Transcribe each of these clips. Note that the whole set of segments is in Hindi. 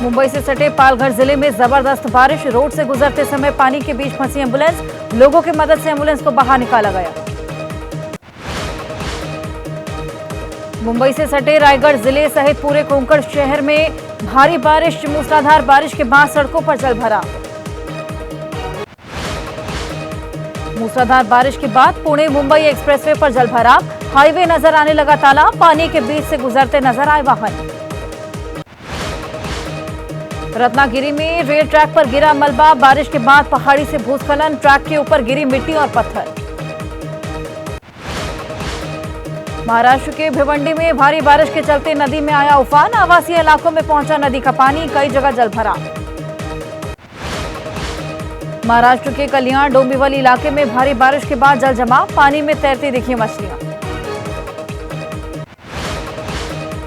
मुंबई से सटे पालघर जिले में जबरदस्त बारिश, रोड से गुजरते समय पानी के बीच फंसी एम्बुलेंस, लोगों की मदद से एम्बुलेंस को बाहर निकाला गया। मुंबई से सटे रायगढ़ जिले सहित पूरे कोंकण शहर में भारी बारिश, मूसलाधार बारिश के बाद सड़कों पर जल भरा। मूसलाधार बारिश के बाद पुणे मुंबई एक्सप्रेसवे पर जल भरा, हाईवे नजर आने लगा तालाब, पानी के बीच से गुजरते नजर आए वाहन। रत्नागिरी में रेल ट्रैक पर गिरा मलबा, बारिश के बाद पहाड़ी से भूस्खलन, ट्रैक के ऊपर गिरी मिट्टी और पत्थर। महाराष्ट्र के भिवंडी में भारी बारिश के चलते नदी में आया उफान, आवासीय इलाकों में पहुंचा नदी का पानी, कई जगह जल भरा। महाराष्ट्र के कल्याण डोंबिवली इलाके में भारी बारिश के बाद जल जमाव, पानी में तैरती दिखी मछलियां।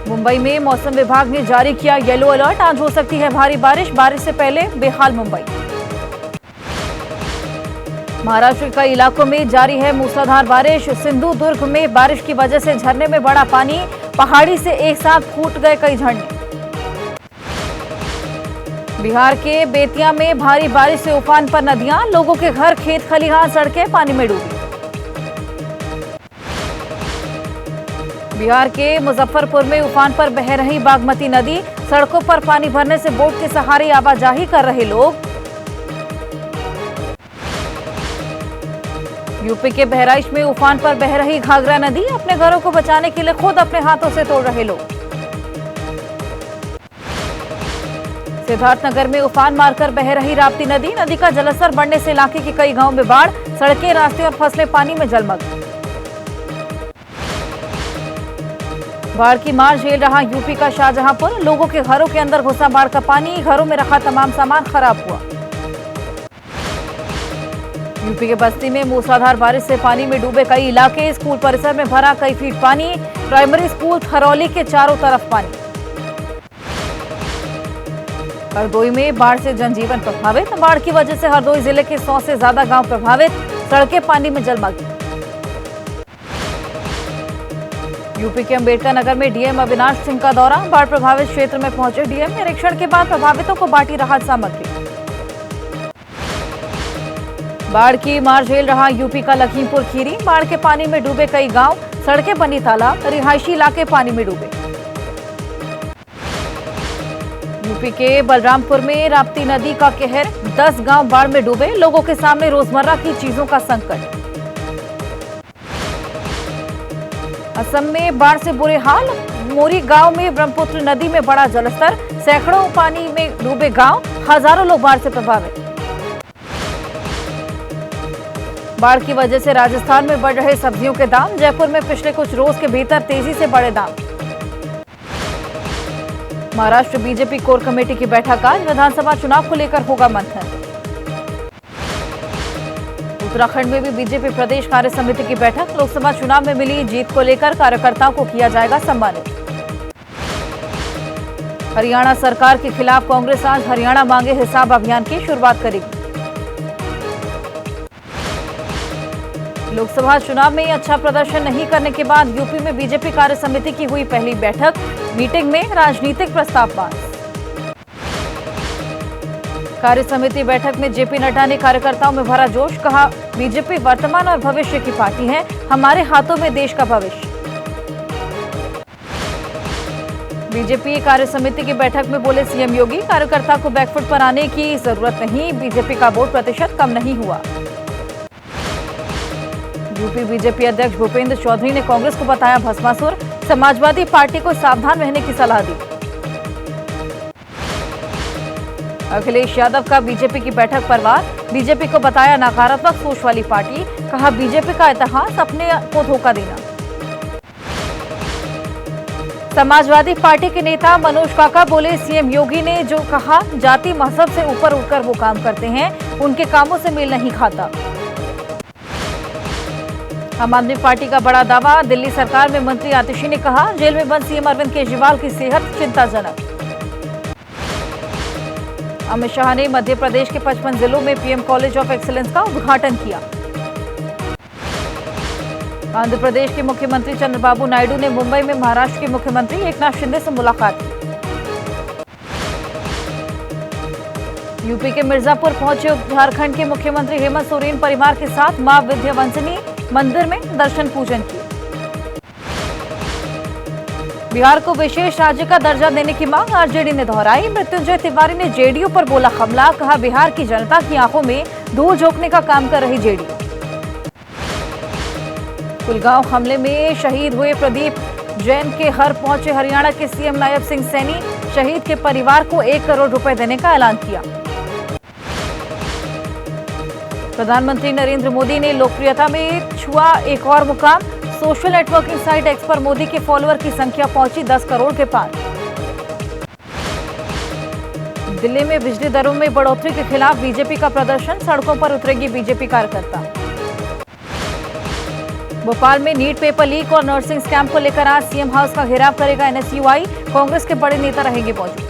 मुंबई में मौसम विभाग ने जारी किया येलो अलर्ट, आज हो सकती है भारी बारिश, बारिश से पहले बेहाल मुंबई। महाराष्ट्र के कई इलाकों में जारी है मूसलाधार बारिश, सिंधु दुर्ग में बारिश की वजह से झरने में बढ़ा पानी, पहाड़ी से एक साथ फूट गए कई झरने। बिहार के बेतिया में भारी बारिश से उफान पर नदियां, लोगों के घर, खेत, खलिहान, सड़कें पानी में डूबी। बिहार के मुजफ्फरपुर में उफान पर बह रही बागमती नदी, सड़कों पर पानी भरने से बोट के सहारे आवाजाही कर रहे लोग। यूपी के बहराइच में उफान पर बह रही घाघरा नदी, अपने घरों को बचाने के लिए खुद अपने हाथों से तोड़ रहे लोग। सिद्धार्थनगर में उफान मारकर बह रही राप्ती नदी, नदी का जलस्तर बढ़ने से इलाके के कई गांवों में बाढ़, सड़कें, रास्ते और फसलें पानी में जलमग्न। बाढ़ की मार झेल रहा यूपी का शाहजहांपुर, लोगों के घरों के अंदर घुसा बाढ़ का पानी, घरों में रखा तमाम सामान खराब हुआ। यूपी के बस्ती में मूसलाधार बारिश से पानी में डूबे कई इलाके, स्कूल परिसर में भरा कई फीट पानी, प्राइमरी स्कूल खरौली के चारों तरफ पानी। हरदोई में बाढ़ से जनजीवन प्रभावित, बाढ़ की वजह से हरदोई जिले के 100 से ज्यादा गांव प्रभावित, सड़कें पानी में जलमग्न। यूपी के अंबेडकर नगर में डीएम अविनाश सिंह का दौरा, बाढ़ प्रभावित क्षेत्र में पहुंचे डीएम, निरीक्षण के बाद प्रभावितों को बांटी राहत सामग्री। बाढ़ की मार झेल रहा यूपी का लखीमपुर खीरी, बाढ़ के पानी में डूबे कई गांव, सड़कें बनी तालाब, रिहायशी इलाके पानी में डूबे। यूपी के बलरामपुर में राप्ती नदी का कहर, 10 गांव बाढ़ में डूबे, लोगों के सामने रोजमर्रा की चीजों का संकट। असम में बाढ़ से बुरे हाल, मोरी गांव में ब्रह्मपुत्र नदी में बढ़ा जलस्तर, सैकड़ों पानी में डूबे गांव, हजारों लोग बाढ़ से प्रभावित। बाढ़ की वजह से राजस्थान में बढ़ रहे सब्जियों के दाम, जयपुर में पिछले कुछ रोज के भीतर तेजी से बढ़े दाम। महाराष्ट्र बीजेपी कोर कमेटी की बैठक आज, विधानसभा चुनाव को लेकर होगा मंथन। उत्तराखंड में भी बीजेपी प्रदेश कार्य समिति की बैठक, लोकसभा चुनाव में मिली जीत को लेकर कार्यकर्ताओं को किया जाएगा सम्मानित। हरियाणा सरकार के खिलाफ कांग्रेस आज हरियाणा मांगे हिसाब अभियान की शुरुआत करेगी। लोकसभा चुनाव में अच्छा प्रदर्शन नहीं करने के बाद यूपी में बीजेपी कार्य समिति की हुई पहली बैठक, मीटिंग में राजनीतिक प्रस्ताव पास। कार्य समिति बैठक में जेपी नड्डा ने कार्यकर्ताओं में भरा जोश, कहा बीजेपी वर्तमान और भविष्य की पार्टी है, हमारे हाथों में देश का भविष्य। बीजेपी कार्य समिति की बैठक में बोले सीएम योगी, कार्यकर्ता को बैकफुट पर आने की जरूरत नहीं, बीजेपी का वोट प्रतिशत कम नहीं हुआ। यूपी बीजेपी अध्यक्ष भूपेंद्र चौधरी ने कांग्रेस को बताया भस्मासुर, समाजवादी पार्टी को सावधान रहने की सलाह दी। अखिलेश यादव का बीजेपी की बैठक पर वार, बीजेपी को बताया नकारात्मक सोच वाली पार्टी, कहा बीजेपी का इतिहास अपने को धोखा देना। समाजवादी पार्टी के नेता मनोज काका बोले सीएम योगी ने जो कहा जाति मजहब से ऊपर उठकर वो काम करते हैं, उनके कामों से मेल नहीं खाता। आम आदमी पार्टी का बड़ा दावा, दिल्ली सरकार में मंत्री आतिशी ने कहा जेल में बंद सीएम अरविंद केजरीवाल की सेहत चिंताजनक। अमित शाह ने मध्य प्रदेश के 55 जिलों में पीएम कॉलेज ऑफ एक्सीलेंस का उद्घाटन किया। आंध्र प्रदेश के मुख्यमंत्री चंद्रबाबू नायडू ने मुंबई में महाराष्ट्र के मुख्यमंत्री एकनाथ शिंदे से मुलाकात की। यूपी के मिर्जापुर पहुंचे झारखंड के मुख्यमंत्री हेमंत सोरेन परिवार के साथ मां विंध्यवासिनी मंदिर में दर्शन पूजन किए। बिहार को विशेष राज्य का दर्जा देने की मांग आरजेडी ने दोहराई। मृत्युंजय तिवारी ने जेडीयू पर बोला हमला, कहा बिहार की जनता की आंखों में धूल झोंकने का काम कर रही जेडीयू। कुलगांव हमले में शहीद हुए प्रदीप जैन के घर पहुंचे हरियाणा के सीएम नायब सिंह सैनी, शहीद के परिवार को 1 करोड़ रुपए देने का ऐलान किया। प्रधानमंत्री नरेंद्र मोदी ने लोकप्रियता में छुआ एक और मुकाम। सोशल नेटवर्किंग साइट एक्स पर मोदी के फॉलोअर की संख्या पहुंची 10 करोड़ के पार। दिल्ली में बिजली दरों में बढ़ोतरी के खिलाफ बीजेपी का प्रदर्शन, सड़कों पर उतरेगी बीजेपी कार्यकर्ता। भोपाल में नीट पेपर लीक और नर्सिंग स्कैम को लेकर आज सीएम हाउस का घेराव करेगा एनएसयूआई, कांग्रेस के बड़े नेता रहेंगे मौजूद।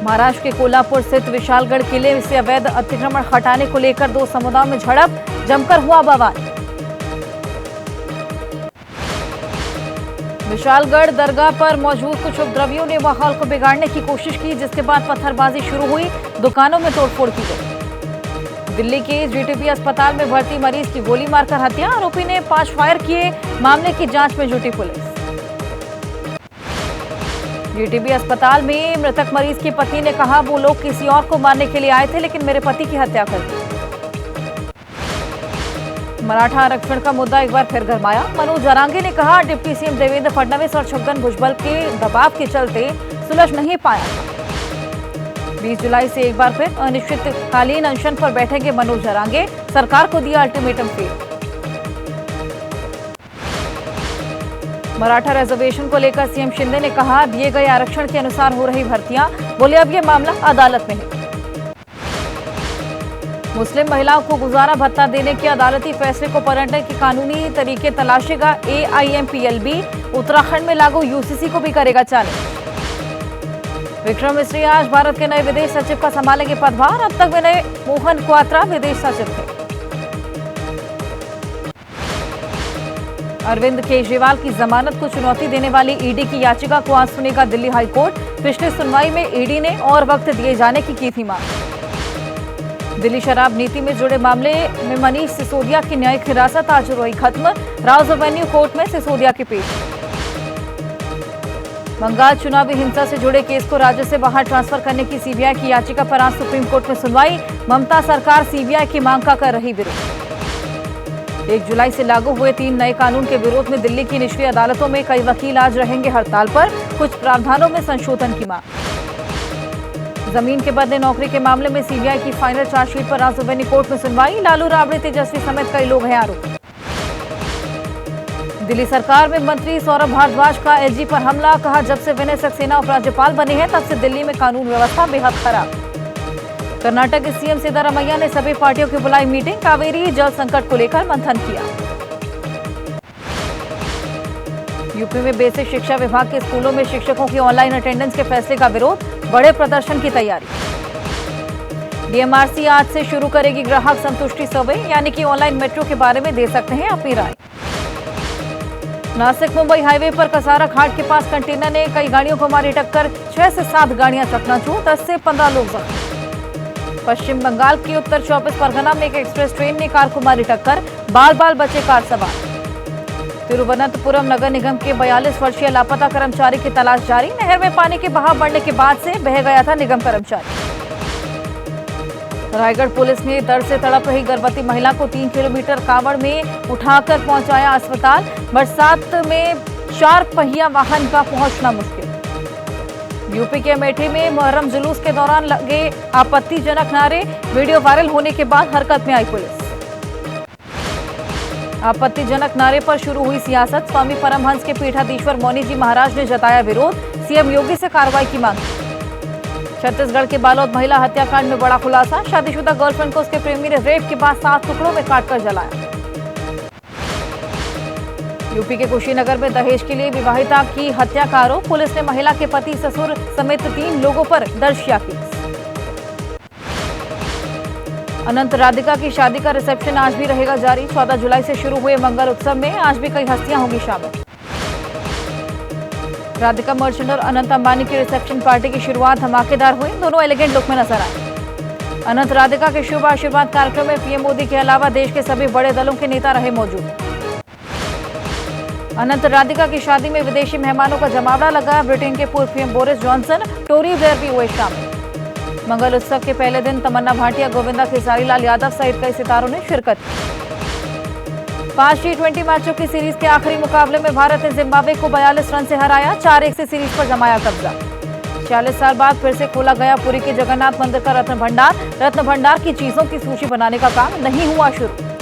महाराष्ट्र के कोल्हापुर स्थित विशालगढ़ किले से अवैध अतिक्रमण हटाने को लेकर 2 समुदायों में झड़प, जमकर हुआ बवाल। विशालगढ़ दरगाह पर मौजूद कुछ उपद्रवियों ने माहौल को बिगाड़ने की कोशिश की, जिसके बाद पत्थरबाजी शुरू हुई, दुकानों में तोड़फोड़ की गई। दिल्ली के जीटीबी अस्पताल में भर्ती मरीज की गोली मारकर हत्या, आरोपी ने 5 फायर किए, मामले की जांच में जुटी पुलिस। जीटीबी अस्पताल में मृतक मरीज की पत्नी ने कहा, वो लोग किसी और को मारने के लिए आए थे, लेकिन मेरे पति की हत्या कर दी। मराठा आरक्षण का मुद्दा एक बार फिर गरमाया। मनोज जरांगे ने कहा, डिप्टी सीएम देवेंद्र फडणवीस और छगन भुजबल के दबाव के चलते सुलझ नहीं पाया था। 20 जुलाई से एक बार फिर अनिश्चितकालीन अनशन पर बैठेंगे मनोज जरांगे, सरकार को दिया अल्टीमेटम फेल। मराठा रिजर्वेशन को लेकर सीएम शिंदे ने कहा, दिए गए आरक्षण के अनुसार हो रही भर्तियां, बोले अब ये मामला अदालत में है। मुस्लिम महिलाओं को गुजारा भत्ता देने के अदालती फैसले को पलटने के कानूनी तरीके तलाशेगा एआईएमपीएलबी, उत्तराखंड में लागू यूसीसी को भी करेगा चैलेंज। विक्रम मिश्री आज भारत के नए विदेश सचिव का संभालेंगे पदभार, अब तक विनय मोहन क्वात्रा विदेश सचिव थे। अरविंद केजरीवाल की जमानत को चुनौती देने वाली ईडी की याचिका को आज सुनेगा दिल्ली हाईकोर्ट। पिछली सुनवाई में ईडी ने और वक्त दिए जाने की थी मांग। दिल्ली शराब नीति में जुड़े मामले में मनीष सिसोदिया की न्यायिक हिरासत आज हुई खत्म, राउज एवेन्यू कोर्ट में सिसोदिया की पेश। बंगाल चुनावी हिंसा से जुड़े केस को राज्य से बाहर ट्रांसफर करने की सीबीआई की याचिका पर आज सुप्रीम कोर्ट में सुनवाई। ममता सरकार सीबीआई की मांग का कर रही विरोध। 1 जुलाई से लागू हुए 3 नए कानून के विरोध में दिल्ली की निचली अदालतों में कई वकील आज रहेंगे हड़ताल पर, कुछ प्रावधानों में संशोधन की मांग। जमीन के बदले नौकरी के मामले में सीबीआई की फाइनल चार्जशीट पर राउज एवेन्यू कोर्ट में सुनवाई। लालू राबड़ी, तेजस्वी समेत कई लोग हैं आरोपी। दिल्ली सरकार में मंत्री सौरभ भारद्वाज का एसजी पर हमला, कहा जब से विनय सक्सेना उपराज्यपाल बने हैं तब से दिल्ली में कानून व्यवस्था बेहद खराब। कर्नाटक के सीएम सिद्धारमैया ने सभी पार्टियों की बुलाई मीटिंग, कावेरी जल संकट को लेकर मंथन किया। यूपी में बेसिक शिक्षा विभाग के स्कूलों में शिक्षकों की ऑनलाइन अटेंडेंस के फैसले का विरोध, बड़े प्रदर्शन की तैयारी। डीएमआरसी आज से शुरू करेगी ग्राहक संतुष्टि सर्वे, यानी कि ऑनलाइन मेट्रो के बारे में दे सकते हैं अपनी राय। नासिक मुंबई हाईवे पर कसारा घाट के पास कंटेनर ने कई गाड़ियों को मारी टक्कर, 6 से 7 गाड़ियां चकनाचूर, 10 से 15 लोग जख्मी। पश्चिम बंगाल के उत्तर 24 परगना में एक एक्सप्रेस ट्रेन ने कार को मारी टक्कर, बाल बाल बचे कार सवार। तिरुवनंतपुरम नगर निगम के 42 वर्षीय लापता कर्मचारी की तलाश जारी, नहर में पानी के बहाव बढ़ने के बाद से बह गया था निगम कर्मचारी। रायगढ़ पुलिस ने दर्द से तड़प रही गर्भवती महिला को 3 किलोमीटर कांवड़ में उठाकर पहुंचाया अस्पताल। बरसात में 4 पहिया वाहन का पहुंचना मुश्किल। यूपी के अमेठी में मुहर्रम जुलूस के दौरान लगे आपत्तिजनक नारे, वीडियो वायरल होने के बाद हरकत में आई पुलिस। आपत्तिजनक नारे पर शुरू हुई सियासत, स्वामी परमहंस के पीठाधीश्वर मौनी जी महाराज ने जताया विरोध, सीएम योगी से कार्रवाई की मांग। छत्तीसगढ़ के बालोद महिला हत्याकांड में बड़ा खुलासा, शादीशुदा गर्लफ्रेंड को उसके प्रेमी ने रेप के बाद 7 टुकड़ों में काटकर जलाया। यूपी के कुशीनगर में दहेज के लिए विवाहिता की हत्या का आरोप, पुलिस ने महिला के पति ससुर समेत 3 लोगों पर दर्ज किया केस। अनंत राधिका की शादी का रिसेप्शन आज भी रहेगा जारी, 14 जुलाई से शुरू हुए मंगल उत्सव में आज भी कई हस्तियां होंगी शामिल। राधिका मर्चेंट और अनंत अंबानी की रिसेप्शन पार्टी की शुरुआत धमाकेदार हुई। दोनों एलिगेंट लुक में नजर आए। अनंत राधिका के शुभ आशीर्वाद कार्यक्रम में पीएम मोदी के अलावा देश के सभी बड़े दलों के नेता रहे मौजूद। अनंत राधिका की शादी में विदेशी मेहमानों का जमावड़ा लगा। ब्रिटेन के पूर्व PM Boris Johnson, Tony Blair भी हुए शामिल। मंगल उत्सव के पहले दिन तमन्ना भाटिया, गोविंदा खेसारी लाल यादव सहित कई सितारों ने शिरकत की। 5 T20 मैचों की सीरीज के आखिरी मुकाबले में भारत ने जिम्बाब्वे को 42 रन से हराया। 4-1 से सीरीज पर जमाया कब्जा। 40 साल बाद फिर से खोला गया पुरी के जगन्नाथ मंदिर का रत्न भंडार की चीजों की सूची बनाने का काम नहीं हुआ शुरू।